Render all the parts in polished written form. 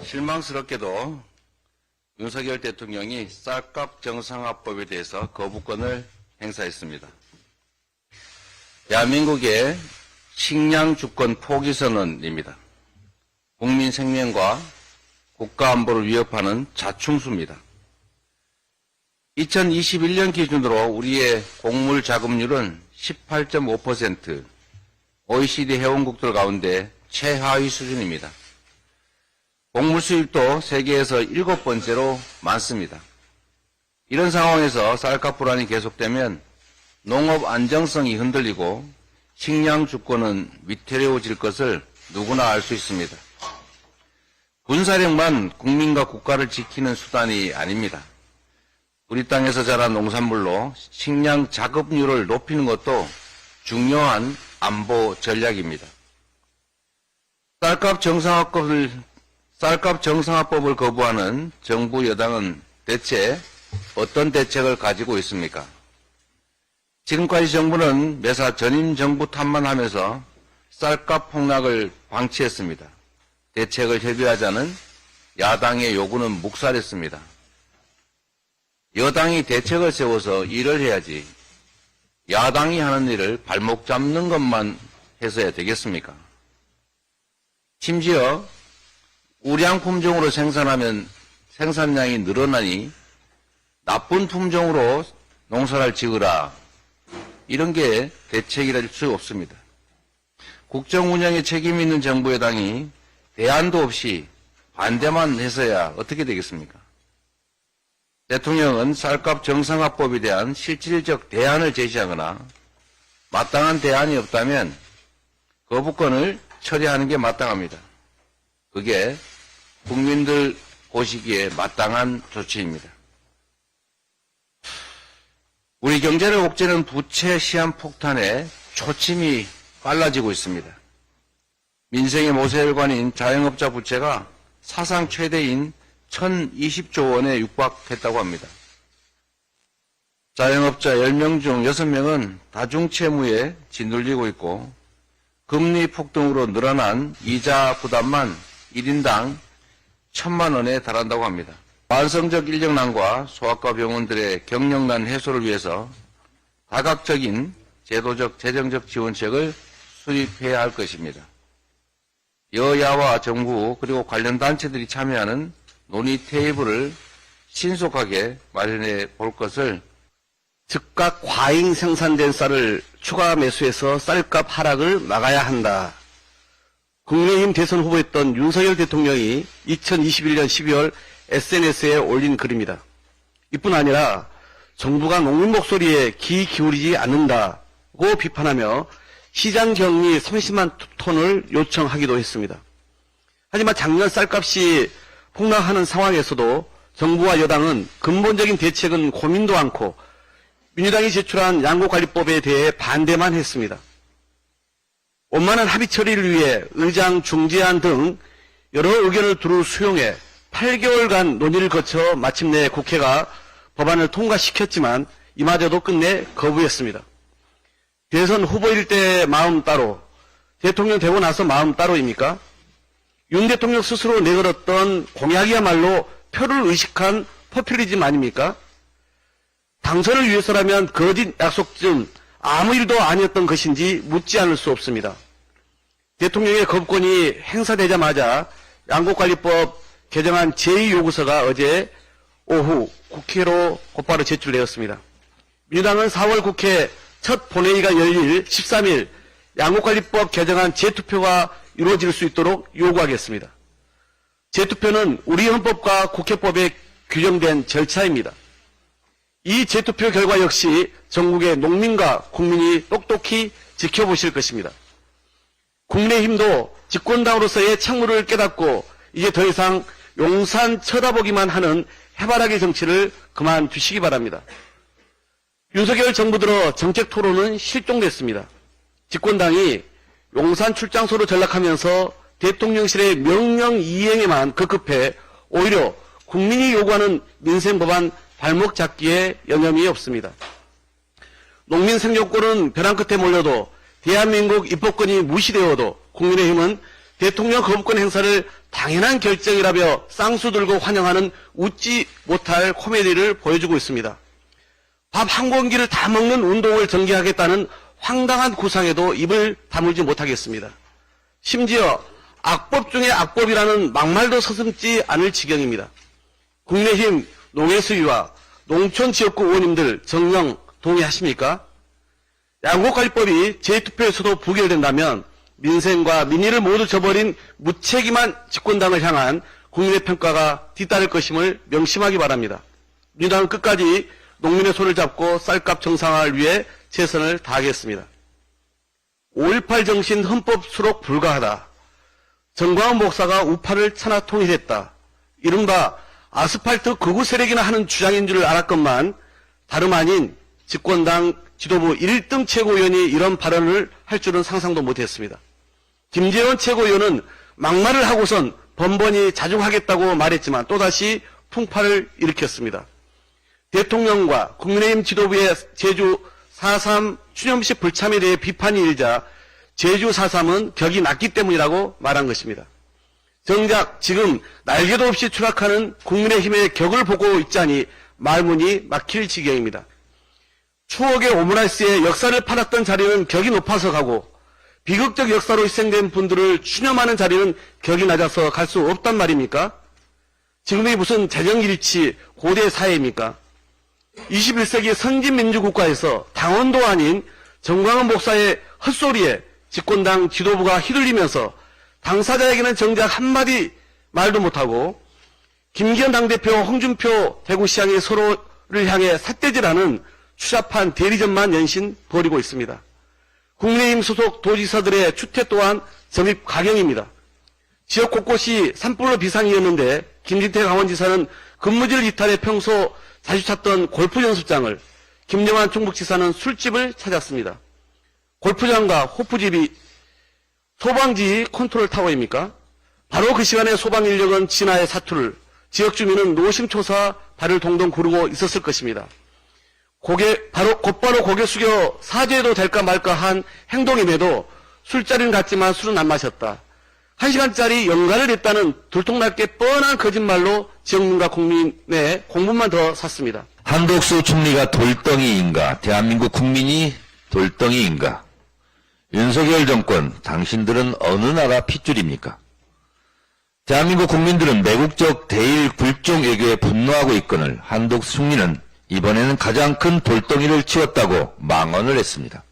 실망스럽게도 윤석열 대통령이 쌀값 정상화법에 대해서 거부권을 행사했습니다. 대한민국의 식량 주권 포기 선언입니다. 국민 생명과 국가 안보를 위협하는 자충수입니다. 2021년 기준으로 우리의 곡물 자급률은 18.5%, OECD 회원국들 가운데 최하위 수준입니다. 곡물 수입도 세계에서 7번째로 많습니다. 이런 상황에서 쌀값 불안이 계속되면 농업 안정성이 흔들리고 식량 주권은 위태로워질 것을 누구나 알 수 있습니다. 군사력만 국민과 국가를 지키는 수단이 아닙니다. 우리 땅에서 자란 농산물로 식량 자급률을 높이는 것도 중요한 안보 전략입니다. 쌀값 정상화법을 거부하는 정부 여당은 대체 어떤 대책을 가지고 있습니까? 지금까지 정부는 매사 전임 정부 탓만 하면서 쌀값 폭락을 방치했습니다. 대책을 협의하자는 야당의 요구는 묵살했습니다. 여당이 대책을 세워서 일을 해야지 야당이 하는 일을 발목 잡는 것만 해서야 되겠습니까? 심지어 우량 품종으로 생산하면 생산량이 늘어나니 나쁜 품종으로 농사를 지으라, 이런 게 대책이랄 수 없습니다. 국정 운영에 책임 있는 정부 여당이 대안도 없이 반대만 해서야 어떻게 되겠습니까? 대통령은 쌀값 정상화법에 대한 실질적 대안을 제시하거나 마땅한 대안이 없다면 거부권을 처리하는 게 마땅합니다. 그게 국민들 보시기에 마땅한 조치입니다. 우리 경제를 옥죄는 부채 시한폭탄에 초침이 빨라지고 있습니다. 민생의 모세혈관인 자영업자 부채가 사상 최대인 1,020조 원에 육박했다고 합니다. 자영업자 10명 중 6명은 다중채무에 짓눌리고 있고 금리 폭등으로 늘어난 이자 부담만 1인당 1,000만 원에 달한다고 합니다. 만성적 인력난과 소아과 병원들의 경력난 해소를 위해서 다각적인 제도적, 재정적 지원책을 수립해야 할 것입니다. 여야와 정부 그리고 관련 단체들이 참여하는 논의 테이블을 신속하게 마련해 볼 것을, 즉각 과잉 생산된 쌀을 추가 매수해서 쌀값 하락을 막아야 한다. 국민의힘 대선 후보였던 윤석열 대통령이 2021년 12월 SNS에 올린 글입니다. 이뿐 아니라 정부가 농민 목소리에 귀 기울이지 않는다고 비판하며 시장 격리 30만 톤을 요청하기도 했습니다. 하지만 작년 쌀값이 폭락하는 상황에서도 정부와 여당은 근본적인 대책은 고민도 않고 민주당이 제출한 양곡관리법에 대해 반대만 했습니다. 원만한 합의 처리를 위해 의장 중재안 등 여러 의견을 두루 수용해 8개월간 논의를 거쳐 마침내 국회가 법안을 통과시켰지만 이마저도 끝내 거부했습니다. 대선 후보일 때 마음 따로, 대통령 되고 나서 마음 따로입니까? 윤 대통령 스스로 내걸었던 공약이야말로 표를 의식한 포퓰리즘 아닙니까? 당선을 위해서라면 거짓 약속쯤 아무 일도 아니었던 것인지 묻지 않을 수 없습니다. 대통령의 거부권이 행사되자마자 양곡관리법 개정안 제2요구서가 어제 오후 국회로 곧바로 제출되었습니다. 민주당은 4월 국회 첫 본회의가 열릴 13일 양곡관리법 개정안 재투표가 이루어질 수 있도록 요구하겠습니다. 재투표는 우리 헌법과 국회법에 규정된 절차입니다. 이 재투표 결과 역시 전국의 농민과 국민이 똑똑히 지켜보실 것입니다. 국민의힘도 집권당으로서의 책무를 깨닫고 이제 더 이상 용산 쳐다보기만 하는 해바라기 정치를 그만두시기 바랍니다. 윤석열 정부 들어 정책 토론은 실종됐습니다. 집권당이 용산 출장소로 전락하면서 대통령실의 명령 이행에만 급급해 오히려 국민이 요구하는 민생 법안 발목 잡기에 여념이 없습니다. 농민 생존권은 벼랑 끝에 몰려도 대한민국 입법권이 무시되어도 국민의힘은 대통령 거부권 행사를 당연한 결정이라며 쌍수 들고 환영하는 웃지 못할 코미디를 보여주고 있습니다. 밥 한 공기를 다 먹는 운동을 전개하겠다는 황당한 구상에도 입을 다물지 못하겠습니다. 심지어 악법 중에 악법이라는 막말도 서슴지 않을 지경입니다. 국민의힘 농해수위와 농촌지역구 의원님들 정녕 동의하십니까? 양곡관리법이 재투표에서도 부결된다면 민생과 민의를 모두 저버린 무책임한 집권당을 향한 국민의 평가가 뒤따를 것임을 명심하기 바랍니다. 민주당은 끝까지 농민의 손을 잡고 쌀값 정상화를 위해 최선을 다하겠습니다. 5.18 정신 헌법 수록 불가하다. 정광훈 목사가 우파를 천하 통일했다. 이른바 아스팔트 극우 세력이나 하는 주장인 줄 알았건만 다름 아닌 집권당 지도부 1등 최고위원이 이런 발언을 할 줄은 상상도 못했습니다. 김재원 최고위원은 막말을 하고선 번번이 자중하겠다고 말했지만 또다시 풍파를 일으켰습니다. 대통령과 국민의힘 지도부의 제주 4.3 추념식 불참에 대해 비판이 일자 제주 4.3은 격이 낮기 때문이라고 말한 것입니다. 정작 지금 날개도 없이 추락하는 국민의힘의 격을 보고 있자니 말문이 막힐 지경입니다. 추억의 오므라이스의 역사를 팔았던 자리는 격이 높아서 가고 비극적 역사로 희생된 분들을 추념하는 자리는 격이 낮아서 갈 수 없단 말입니까? 지금이 무슨 재정일치 고대 사회입니까? 21세기 선진민주국가에서 당원도 아닌 정광훈 목사의 헛소리에 집권당 지도부가 휘둘리면서 당사자에게는 정작 한마디 말도 못하고 김기현 당대표, 홍준표 대구시장이 서로를 향해 삿대질하는 추잡한 대리전만 연신 벌이고 있습니다. 국민의힘 소속 도지사들의 추태 또한 점입 가경입니다. 지역 곳곳이 산불로 비상이었는데 김진태 강원지사는 근무지를 이탈해 평소 자주 찾던 골프 연습장을, 김영환 충북지사는 술집을 찾았습니다. 골프장과 호프집이 소방지 컨트롤 타워입니까? 바로 그 시간에 소방 인력은 진화의 사투를, 지역 주민은 노심초사 발을 동동 구르고 있었을 것입니다. 곧바로 고개 숙여 사죄해도 될까 말까 한 행동임에도 술자리는 갔지만 술은 안 마셨다. 1시간짜리 연가를 했다는 들통날게 뻔한 거짓말로 지역민과 국민의 공분만 더 샀습니다. 한덕수 총리가 돌덩이인가? 대한민국 국민이 돌덩이인가? 윤석열 정권, 당신들은 어느 나라 핏줄입니까? 대한민국 국민들은 매국적 대일 굴종 외교에 분노하고 있거늘 한덕수 총리는 이번에는 가장 큰 돌덩이를 치웠다고 망언을 했습니다.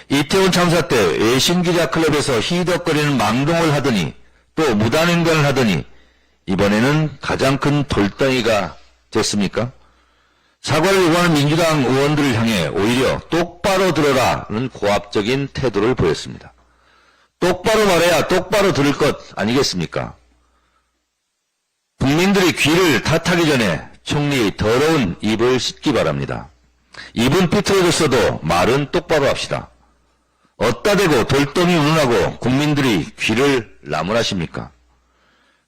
이태원 참사 때 외신기자클럽에서 희덕거리는 망동을 하더니 또 무단횡단을 하더니 이번에는 가장 큰 돌덩이가 됐습니까? 사과를 요구하는 민주당 의원들을 향해 오히려 똑바로 들어라는 고압적인 태도를 보였습니다. 똑바로 말해야 똑바로 들을 것 아니겠습니까? 국민들이 귀를 탓하기 전에 총리의 더러운 입을 씻기 바랍니다. 입은 삐뚤어졌어도 말은 똑바로 합시다. 어따 대고 돌덩이 운운하고 국민들이 귀를 나무라십니까?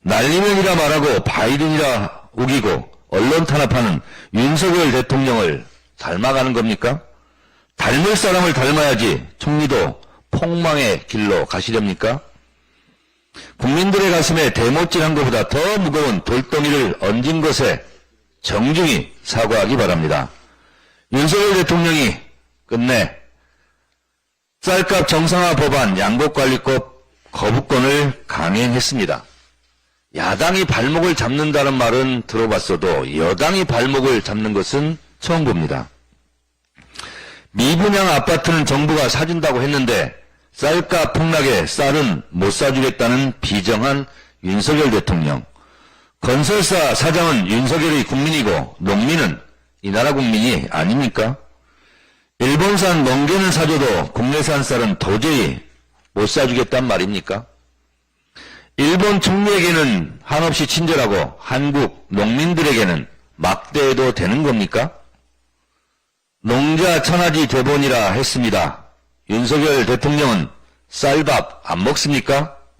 날리면이라 말하고 바이든이라 우기고 언론 탄압하는 윤석열 대통령을 닮아가는 겁니까? 닮을 사람을 닮아야지 총리도 폭망의 길로 가시렵니까? 국민들의 가슴에 대못질한 것보다 더 무거운 돌덩이를 얹은 것에 정중히 사과하기 바랍니다. 윤석열 대통령이 끝내 쌀값 정상화 법안 양곡관리법 거부권을 강행했습니다. 야당이 발목을 잡는다는 말은 들어봤어도 여당이 발목을 잡는 것은 처음 봅니다. 미분양 아파트는 정부가 사준다고 했는데 쌀값 폭락에 쌀은 못 사주겠다는 비정한 윤석열 대통령. 건설사 사장은 윤석열의 국민이고 농민은 이 나라 국민이 아닙니까? 일본산 멍게는 사줘도 국내산 쌀은 도저히 못 사주겠단 말입니까? 일본 총리에게는 한없이 친절하고 한국 농민들에게는 막대해도 되는 겁니까? 농자 천하지 대본이라 했습니다. 윤석열 대통령은 쌀밥 안 먹습니까?